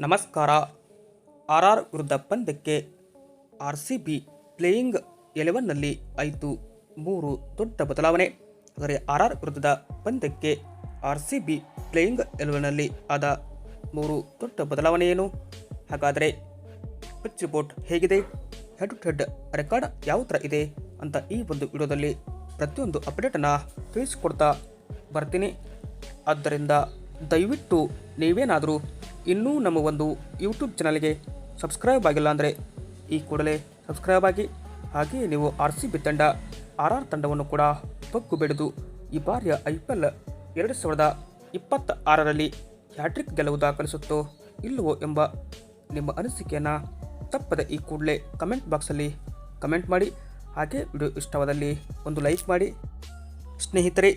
ನಮಸ್ಕಾರ. ಆರ್ ವಿರುದ್ಧ ಪಂದ್ಯಕ್ಕೆ RCB ಪ್ಲೇಯಿಂಗ್ 11ನಲ್ಲಿ ಆಯಿತು 3 ದೊಡ್ಡ ಬದಲಾವಣೆ. ಆದರೆ ಆರ್ ವಿರುದ್ಧದ ಪಂದ್ಯಕ್ಕೆ RCB ಪ್ಲೇಯಿಂಗ್ 11ನಲ್ಲಿ ಆದ 3 ದೊಡ್ಡ ಬದಲಾವಣೆ ಏನು? ಹಾಗಾದರೆ ಪಿಚ್ ರಿಪೋರ್ಟ್ ಹೇಗಿದೆ, ಹೆಡ್ ಟು ಹೆಡ್ ರೆಕಾರ್ಡ್ ಯಾವ ಥರ ಇದೆ ಅಂತ ಈ ಒಂದು ವಿಡಿಯೋದಲ್ಲಿ ಪ್ರತಿಯೊಂದು ಅಪ್ಡೇಟನ್ನು ತಿಳಿಸಿಕೊಡ್ತಾ ಬರ್ತೀನಿ. ಆದ್ದರಿಂದ ದಯವಿಟ್ಟು ನೀವೇನಾದರೂ ಇನ್ನೂ ನಮ್ಮ ಒಂದು ಯೂಟ್ಯೂಬ್ ಚಾನಲ್ಗೆ ಸಬ್ಸ್ಕ್ರೈಬ್ ಆಗಿಲ್ಲ ಅಂದರೆ ಈ ಕೂಡಲೇ ಸಬ್ಸ್ಕ್ರೈಬ್ ಆಗಿ. ಹಾಗೆಯೇ ನೀವು RCB ತಂಡ ಆರ್ ತಂಡವನ್ನು ಕೂಡ ಬಗ್ಗು ಬೆಳೆದು ಈ ಬಾರಿಯ IPL 2026ರಲ್ಲಿ ಹ್ಯಾಟ್ರಿಕ್ ಗೆಲುವು ದಾಖಲಿಸುತ್ತೋ ಇಲ್ಲವೋ ಎಂಬ ನಿಮ್ಮ ಅನಿಸಿಕೆಯನ್ನು ತಪ್ಪದೆ ಈ ಕೂಡಲೇ ಕಮೆಂಟ್ ಬಾಕ್ಸಲ್ಲಿ ಕಮೆಂಟ್ ಮಾಡಿ. ಹಾಗೆ ವಿಡಿಯೋ ಇಷ್ಟವಾದಲ್ಲಿ ಒಂದು ಲೈಕ್ ಮಾಡಿ. ಸ್ನೇಹಿತರೆ,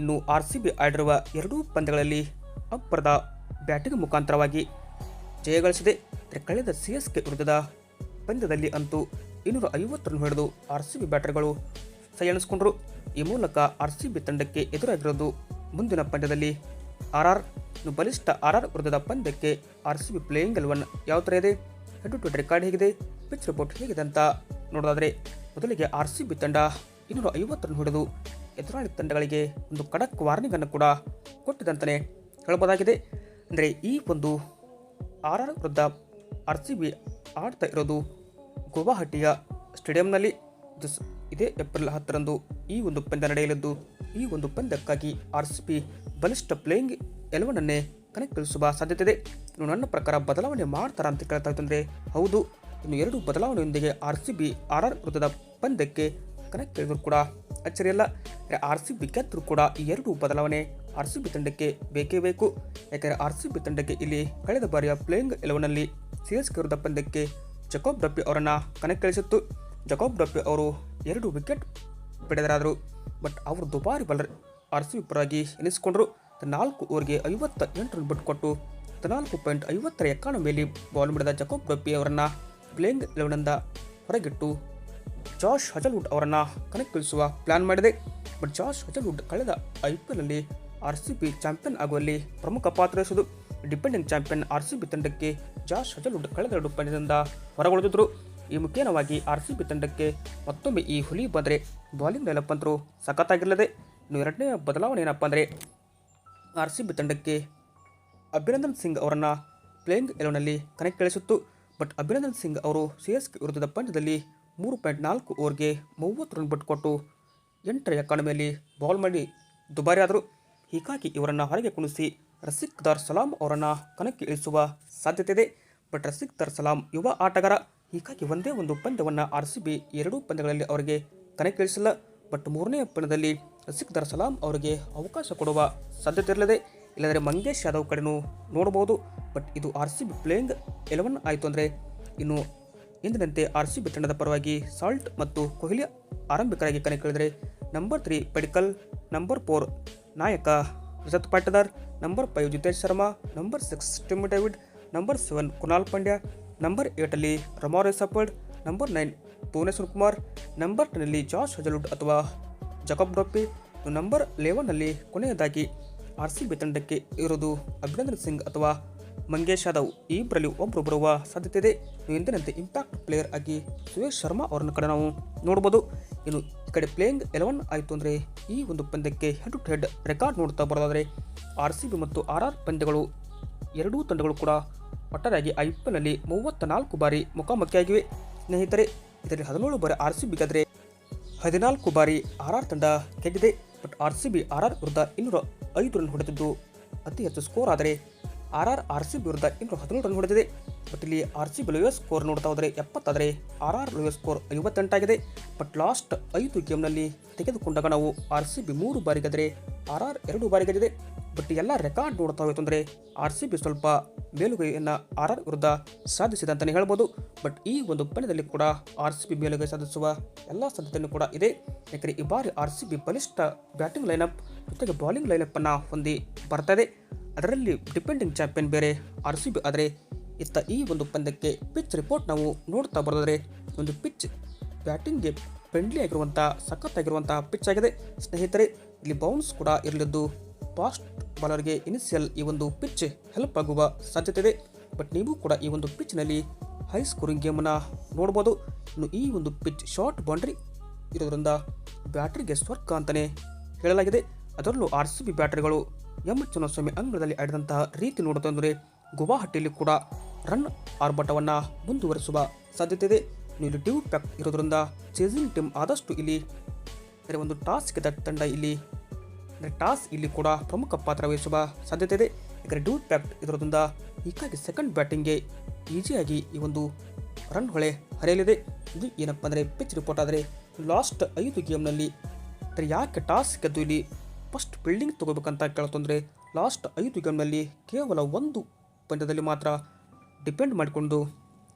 ಇನ್ನು RCB ಆಡಿರುವ ಎರಡೂ ಪಂದ್ಯಗಳಲ್ಲಿ ಅಬ್ಬರದ ಬ್ಯಾಟಿಂಗ್ ಮುಖಾಂತರವಾಗಿ ಜಯಗಳಿಸಿದೆ. ಕಳೆದ CSK ವಿರುದ್ಧದ ಪಂದ್ಯದಲ್ಲಿ ಅಂತೂ 250 ರನ್ ಹೊಡೆದು RCB ಬ್ಯಾಟರ್ಗಳು ಸೈ ಎಣಿಸಿಕೊಂಡರು. ಈ ಮೂಲಕ RCB ತಂಡಕ್ಕೆ ಎದುರಾಗಿರೋದು ಮುಂದಿನ ಪಂದ್ಯದಲ್ಲಿ ಆರ್ ಬಲಿಷ್ಠ ವಿರುದ್ಧದ ಪಂದ್ಯಕ್ಕೆ RCB ಪ್ಲೇಯಿಂಗ್ 11 ಯಾವ ಥರ ಇದೆ, ಹೆಡ್ ಟು ಹೆಡ್ ರೆಕಾರ್ಡ್ ಹೇಗಿದೆ, ಪಿಚ್ ರಿಪೋರ್ಟ್ ಹೇಗಿದೆ ಅಂತ ನೋಡೋದಾದರೆ ಮೊದಲಿಗೆ RCB ತಂಡ 250 ರನ್ ಹೊಡೆದು ಎದುರಾಳಿ ತಂಡಗಳಿಗೆ ಒಂದು ಖಡಕ್ ವಾರ್ನಿಂಗ್ ಅನ್ನು ಕೂಡ ಕೊಟ್ಟಿದಂತಲೇ ಹೇಳಬಹುದಾಗಿದೆ. ಅಂದರೆ ಈ ಒಂದು ಆರ್ ವಿರುದ್ಧ RCB ಆಡ್ತಾ ಇರೋದು ಗುವಾಹಟಿಯ ಸ್ಟೇಡಿಯಂನಲ್ಲಿ. ಇದೇ ಏಪ್ರಿಲ್ 10ರಂದು ಈ ಒಂದು ಪಂದ್ಯ ನಡೆಯಲಿದ್ದು, ಈ ಒಂದು ಪಂದ್ಯಕ್ಕಾಗಿ RCB ಬಲಿಷ್ಠ ಪ್ಲೇಯಿಂಗ್ 11ಅನ್ನೇ ಕಣಕ್ಕಿಳಿಸುವ ಸಾಧ್ಯತೆ ಇದೆ. ಇನ್ನು ನನ್ನ ಪ್ರಕಾರ ಬದಲಾವಣೆ ಮಾಡ್ತಾರಾ ಅಂತ ಕೇಳ್ತಾ ಇತ್ತಂದರೆ ಹೌದು. ಇನ್ನು 2 ಬದಲಾವಣೆಯೊಂದಿಗೆ RCB ಆರ್ ವಿರುದ್ಧದ ಪಂದ್ಯಕ್ಕೆ ಕಣಕ್ಕಿಳಿದ್ರು ಕೂಡ ಅಚ್ಚರಿಯಲ್ಲ. RCB ಗೆದ್ದರೂ ಕೂಡ ಈ 2 ಬದಲಾವಣೆ RCB ತಂಡಕ್ಕೆ ಬೇಕೇ ಬೇಕು. ಯಾಕೆಂದರೆ RCB ತಂಡಕ್ಕೆ ಇಲ್ಲಿ ಕಳೆದ ಬಾರಿಯ ಪ್ಲೇಯಿಂಗ್ 11ನಲ್ಲಿ CSK ವಿರುದ್ಧ ಪಂದ್ಯಕ್ಕೆ ಜಕೋಬ್ ಡಪ್ಪಿ ಅವರನ್ನು ಕಣಕ್ಕಿಳಿಸಿತ್ತು. ಜಕೋಬ್ ಡಪ್ಪಿ ಅವರು 2 ವಿಕೆಟ್ ಪಡೆದರಾದರು. ಬಟ್ ಅವರು ದುಬಾರಿ ಬಾಲರ್ RCB ಪರವಾಗಿ ಎನಿಸಿಕೊಂಡರು. 4 ಓವರ್ಗೆ 58 ರನ್ ಬಿಟ್ಟುಕೊಟ್ಟು 14.50 ಎಕಾನಮಿಯಲ್ಲಿ ಬಾಲ್ ಮಾಡಿದ ಜಕೋಬ್ ಡಪ್ಪಿ ಅವರನ್ನು ಪ್ಲೇಯಿಂಗ್ 11ನಿಂದ ಹೊರಗಿಟ್ಟು ಜಾಶ್ ಹಜಲ್ವುಡ್ ಅವರನ್ನು ಕಣಕ್ಕಿಳಿಸುವ ಪ್ಲಾನ್ ಮಾಡಿದೆ. ಬಟ್ ಜಾಶ್ ಹಜಲ್ವುಡ್ ಕಳೆದ IPLನಲ್ಲಿ RCB ಚಾಂಪಿಯನ್ ಆಗುವಲ್ಲಿ ಪ್ರಮುಖ ಪಾತ್ರ ವಹಿಸಿದ್ದು. ಡಿಪೆಂಡಿಂಗ್ ಚಾಂಪಿಯನ್ RCB ತಂಡಕ್ಕೆ ಜಾಶ್ ಹಜಲ್ವುಡ್ ಕಳೆದ 2 ಪಂದ್ಯದಿಂದ ಹೊರಗುಳಿದಿದ್ದರು. ಈ ಮುಖೇನವಾಗಿ RCB ತಂಡಕ್ಕೆ ಮತ್ತೊಮ್ಮೆ ಈ ಹುಲಿ ಬಂದರೆ ಬಾಲಿಂಗ್ ಲೈನಪ್ ಅಂತರೂ ಸಖತ್ತಾಗಿರಲಿದೆ. ಇನ್ನು ಎರಡನೇ ಬದಲಾವಣೆ ಏನಪ್ಪ ಅಂದರೆ RCB ತಂಡಕ್ಕೆ ಅಭಿನಂದನ್ ಸಿಂಗ್ ಅವರನ್ನು ಪ್ಲೇಯಿಂಗ್ 11ನಲ್ಲಿ ಕಣಕ್ಕಿಳಿಸಿತ್ತು. ಬಟ್ ಅಭಿನಂದನ್ ಸಿಂಗ್ ಅವರು CSK ವಿರುದ್ಧದ ಪಂದ್ಯದಲ್ಲಿ 3.4 ಓವರ್ಗೆ 30 ರನ್ ಬಿಟ್ಟುಕೊಟ್ಟು 8ರ ಎಕಾನಮಿಯಲ್ಲಿ ಬಾಲ್ ಮಾಡಿ ದುಬಾರಿ ಆದರು. ಹೀಗಾಗಿ ಇವರನ್ನು ಹೊರಗೆ ಕುಣಿಸಿ ರಸಿಕ್ ದಾರ್ ಸಲಾಂ ಅವರನ್ನು ಕಣಕ್ಕೆ ಇಳಿಸುವ ಸಾಧ್ಯತೆ ಇದೆ. ಬಟ್ ರಸಿಕ್ ದಾರ್ ಸಲಾಂ ಯುವ ಆಟಗಾರ, ಹೀಗಾಗಿ ಒಂದೇ ಒಂದು ಪಂದ್ಯವನ್ನು RCB 2 ಪಂದ್ಯಗಳಲ್ಲಿ ಅವರಿಗೆ ಕಣಕ್ಕೆ ಇಳಿಸಿಲ್ಲ. ಬಟ್ 3ನೇ ಪಂದ್ಯದಲ್ಲಿ ರಸಿಕ್ ದಾರ್ ಸಲಾಂ ಅವರಿಗೆ ಅವಕಾಶ ಕೊಡುವ ಸಾಧ್ಯತೆ ಇರಲಿದೆ. ಇಲ್ಲಂದರೆ ಮಂಗೇಶ್ ಯಾದವ್ ಕಡೆನೂ ನೋಡಬಹುದು. ಬಟ್ ಇದು RCB ಪ್ಲೇಯಿಂಗ್ 11 ಆಯಿತು ಅಂದರೆ ಇನ್ನು ಎಂದಿನಂತೆ RCB ತಂಡದ ಪರವಾಗಿ ಸಾಲ್ಟ್ ಮತ್ತು ಕೊಹ್ಲಿ ಆರಂಭಿಕರಾಗಿ ಕಣಕ್ಕಿಳಿದರೆ ನಂಬರ್ 3 ಪಡಿಕಲ್, ನಂಬರ್ 4 ನಾಯಕ Rajat Patidar, number 5 Jitesh Sharma, number 6 Tim David, number 7 Krunal Pandya, number 8 Romario Shepherd, number 9 Bhuvneshwar Kumar, number 10 Josh Hazlewood ಅಥವಾ ಜಕೋಬ್ ಡಪ್ಪಿ, ನಂಬರ್ 11 ಕೊನೆಯದಾಗಿ RCB ತಂಡಕ್ಕೆ ಇರೋದು ಅಭಿನಂದನ್ ಸಿಂಗ್ ಅಥವಾ ಮಂಗೇಶ್ ಯಾದವ್. ಈ ಇಬ್ಬರಲ್ಲಿ ಒಬ್ಬರು ಬರುವ ಸಾಧ್ಯತೆ ಇದೆ. ಎಂದಿನಂತೆ ಇಂಪ್ಯಾಕ್ಟ್ ಪ್ಲೇಯರ್ ಆಗಿ ಸುರೇಶ್ ಶರ್ಮಾ ಅವರನ್ನು ಕಡೆ ನಾವು ನೋಡ್ಬೋದು. ಇನ್ನು ಈ ಕಡೆ ಪ್ಲೇಯಿಂಗ್ 11 ಆಯಿತು ಅಂದರೆ ಈ ಒಂದು ಪಂದ್ಯಕ್ಕೆ ಹೆಡ್ ಟು ಹೆಡ್ ರೆಕಾರ್ಡ್ ನೋಡ್ತಾ ಬರೋದಾದರೆ RCB ಮತ್ತು ಆರ್ ಪಂದ್ಯಗಳು ಎರಡೂ ತಂಡಗಳು ಕೂಡ ಒಟ್ಟಾರೆಯಾಗಿ IPLನಲ್ಲಿ 34 ಬಾರಿ ಮುಖಾಮುಖಿಯಾಗಿವೆ. ಸ್ನೇಹಿತರೆ, ಇದರಲ್ಲಿ 17 ಬಾರಿ RCB ಗೆದ್ದರೆ 14 ಬಾರಿ ಆರ್ ತಂಡ ಗೆದ್ದಿದೆ. ಬಟ್ RCB ಆರ್ ವಿರುದ್ಧ 205 ರನ್ ಹೊಡೆದಿದ್ದು ಅತಿ ಹೆಚ್ಚು ಸ್ಕೋರ್. ಆದರೆ RCB ವಿರುದ್ಧ 217 ರನ್ ಹೊಡೆದಿದೆ. ಬಟ್ ಇಲ್ಲಿ RCB ಲೋಯೆಸ್ಟ್ ಸ್ಕೋರ್ ನೋಡ್ತಾ ಹೋದರೆ 70, ಆದರೆ ಲೋಯೆಸ್ಟ್ ಸ್ಕೋರ್ 58 ಆಗಿದೆ. ಬಟ್ ಲಾಸ್ಟ್ 5 ಗೇಮ್ನಲ್ಲಿ ತೆಗೆದುಕೊಂಡಾಗ ನಾವು RCB 3 ಬಾರಿ ಗೆದ್ದರೆ RR 2 ಬಾರಿ ಗೆದ್ದಿದೆ. ಬಟ್ ಎಲ್ಲ ರೆಕಾರ್ಡ್ ನೋಡ್ತಾ ಹೋಯಿತು ಅಂದರೆ RCB ಸ್ವಲ್ಪ ಮೇಲುಗೈಯನ್ನು ಆರ್ ವಿರುದ್ಧ ಸಾಧಿಸಿದೆ ಅಂತಲೇ ಹೇಳ್ಬೋದು. ಬಟ್ ಈ ಒಂದು ಪಂದ್ಯದಲ್ಲಿ ಕೂಡ RCB ಮೇಲುಗೈ ಸಾಧಿಸುವ ಎಲ್ಲ ಸಾಧ್ಯತೆಯೂ ಕೂಡ ಇದೆ. ಯಾಕೆಂದರೆ ಈ ಬಾರಿ RCB ಬಲಿಷ್ಠ ಬ್ಯಾಟಿಂಗ್ ಲೈನಪ್ ಜೊತೆಗೆ ಬಾಲಿಂಗ್ ಲೈನಪ್ಪನ್ನು ಹೊಂದಿ ಬರ್ತಾ ಇದೆ. ಅದರಲ್ಲಿ ಡಿಪೆಂಡಿಂಗ್ ಚಾಂಪಿಯನ್ ಬೇರೆ RCB ಆದರೆ ಇತ್ತ ಈ ಒಂದು ಪಂದ್ಯಕ್ಕೆ ಪಿಚ್ ರಿಪೋರ್ಟ್ ನಾವು ನೋಡ್ತಾ ಬರೋದಾದರೆ ಒಂದು ಪಿಚ್ ಬ್ಯಾಟಿಂಗ್ಗೆ ಫ್ರೆಂಡ್ಲಿ ಆಗಿರುವಂಥ ಸಖತ್ತಾಗಿರುವಂಥ ಪಿಚ್ ಆಗಿದೆ. ಸ್ನೇಹಿತರೆ, ಇಲ್ಲಿ ಬೌನ್ಸ್ ಕೂಡ ಇರಲಿದ್ದು ಫಾಸ್ಟ್ ಬಾಲರ್ಗೆ ಇನಿಷಿಯಲ್ ಈ ಒಂದು ಪಿಚ್ ಹೆಲ್ಪ್ ಆಗುವ ಸಾಧ್ಯತೆ ಇದೆ. ಬಟ್ ನೀವು ಕೂಡ ಈ ಒಂದು ಪಿಚ್ನಲ್ಲಿ ಹೈ ಸ್ಕೋರಿಂಗ್ ಗೇಮನ್ನು ನೋಡ್ಬೋದು. ಇನ್ನು ಈ ಒಂದು ಪಿಚ್ ಶಾರ್ಟ್ ಬೌಂಡ್ರಿ ಇರೋದ್ರಿಂದ ಬ್ಯಾಟ್ರಿಗೆ ಸ್ವರ್ಗ ಅಂತಲೇ ಹೇಳಲಾಗಿದೆ. ಅದರಲ್ಲೂ RCB ಬ್ಯಾಟರ್ಗಳು ಎಂ ಚಿನ್ನಸ್ವಾಮಿ ಅಂಗಳದಲ್ಲಿ ಆಡಿದಂತಹ ರೀತಿ ನೋಡುತ್ತಂದರೆ ಗುವಾಹಟಿಯಲ್ಲಿ ಕೂಡ ರನ್ ಆರ್ಭಟವನ್ನು ಮುಂದುವರಿಸುವ ಸಾಧ್ಯತೆ ಇದೆ. ಇಲ್ಲಿ ಡ್ಯೂ ಪ್ಯಾಕ್ ಇರೋದ್ರಿಂದ ಚೇಸಿಂಗ್ ಟೀಮ್ ಆದಷ್ಟು ಇಲ್ಲಿ ಒಂದು ಟಾಸ್ ಗೆದ್ದ ತಂಡ ಇಲ್ಲಿ ಕೂಡ ಪ್ರಮುಖ ಪಾತ್ರ ವಹಿಸುವ ಸಾಧ್ಯತೆ ಇದೆ. ಯಾಕಂದರೆ ಡ್ಯೂ ಪ್ಯಾಕ್ ಇರೋದ್ರಿಂದ ಹೀಗಾಗಿ ಸೆಕೆಂಡ್ ಬ್ಯಾಟಿಂಗ್ಗೆ ಈಸಿಯಾಗಿ ಈ ಒಂದು ರನ್ ಹೊಳೆ ಹರಿಯಲಿದೆ. ಇದು ಏನಪ್ಪ ಅಂದರೆ ಪಿಚ್ ರಿಪೋರ್ಟ್ ಆದರೆ ಲಾಸ್ಟ್ 5 ಗೇಮ್ನಲ್ಲಿ ಯಾಕೆ ಟಾಸ್ ಗೆದ್ದು ಇಲ್ಲಿ ಫಸ್ಟ್ ಫೀಲ್ಡಿಂಗ್ ತಗೋಬೇಕಂತ ಕೇಳ್ತಂದರೆ ಲಾಸ್ಟ್ 5 ಗೇಮ್ನಲ್ಲಿ ಕೇವಲ ಒಂದು ಪಂದ್ಯದಲ್ಲಿ ಮಾತ್ರ ಡಿಪೆಂಡ್ ಮಾಡಿಕೊಂಡು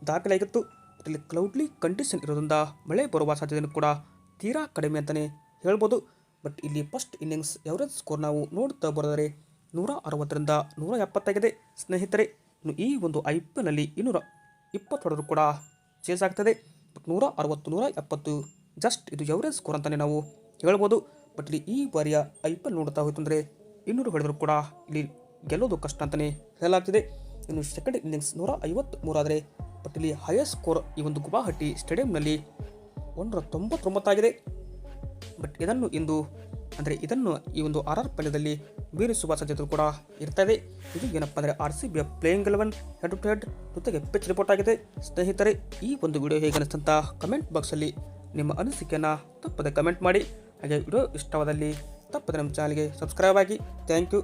ದಾಖಲಾಗಿತ್ತು. ಇಲ್ಲಿ ಕ್ಲೌಡ್ಲಿ ಕಂಡೀಷನ್ ಇರೋದ್ರಿಂದ ಮಳೆ ಬರುವ ಸಾಧ್ಯತೆಯೂ ಕೂಡ ತೀರಾ ಕಡಿಮೆ ಅಂತಲೇ ಹೇಳ್ಬೋದು. ಬಟ್ ಇಲ್ಲಿ ಫಸ್ಟ್ ಇನ್ನಿಂಗ್ಸ್ ಎವರೇಜ್ ಸ್ಕೋರ್ ನಾವು ನೋಡ್ತಾ ಬರೋದರೆ 160ರಿಂದ 170 ಆಗಿದೆ ಸ್ನೇಹಿತರೆ. ಇನ್ನು ಈ ಒಂದು IPLನಲ್ಲಿ 220 ಹೊಡೆದರೂ ಕೂಡ ಚೇಸ್ ಆಗ್ತದೆ. ಬಟ್ 160 170 ಜಸ್ಟ್ ಇದು ಎವರೇಜ್ ಸ್ಕೋರ್ ಅಂತಲೇ ನಾವು ಹೇಳ್ಬೋದು. ಬಟ್ ಇಲ್ಲಿ ಈ ಬಾರಿಯ IPL ನೋಡ್ತಾ ಹೋಯ್ತು ಅಂದರೆ 200 ಹೊಡೆದರೂ ಕೂಡ ಇಲ್ಲಿ ಗೆಲ್ಲೋದು ಕಷ್ಟ ಅಂತಲೇ ಹೇಳಲಾಗ್ತಿದೆ. ಇನ್ನು ಸೆಕೆಂಡ್ ಇನ್ನಿಂಗ್ಸ್ 153 ಆದರೆ ಬಟ್ ಇಲ್ಲಿ ಹೈಯೆಸ್ಟ್ ಸ್ಕೋರ್ ಈ ಒಂದು ಗುವಾಹಟಿ ಸ್ಟೇಡಿಯಂನಲ್ಲಿ 199 ಆಗಿದೆ. ಬಟ್ ಇದನ್ನು ಈ ಒಂದು RR ಪಂದ್ಯದಲ್ಲಿ ಮೀರಿಸುವ ಸಾಧ್ಯತೆ ಕೂಡ ಇರ್ತದೆ. ಇದು ಏನಪ್ಪ ಅಂದರೆ RCB playing 11 head to head ಜೊತೆಗೆ ಪಿಚ್ ರಿಪೋರ್ಟ್ ಆಗಿದೆ. ಸ್ನೇಹಿತರೆ, ಈ ಒಂದು ವಿಡಿಯೋ ಹೇಗೆ ಅನಿಸ್ತಂತ ಕಮೆಂಟ್ ಬಾಕ್ಸಲ್ಲಿ ನಿಮ್ಮ ಅನಿಸಿಕೆಯನ್ನು ತಪ್ಪದೆ ಕಮೆಂಟ್ ಮಾಡಿ. ಹಾಗೆ ವಿಡಿಯೋ ಇಷ್ಟವಾದಲ್ಲಿ ತಪ್ಪದೆ ನಮ್ಮ ಚಾನಲ್ಗೆ ಸಬ್ಸ್ಕ್ರೈಬ್ ಆಗಿ. Thank you.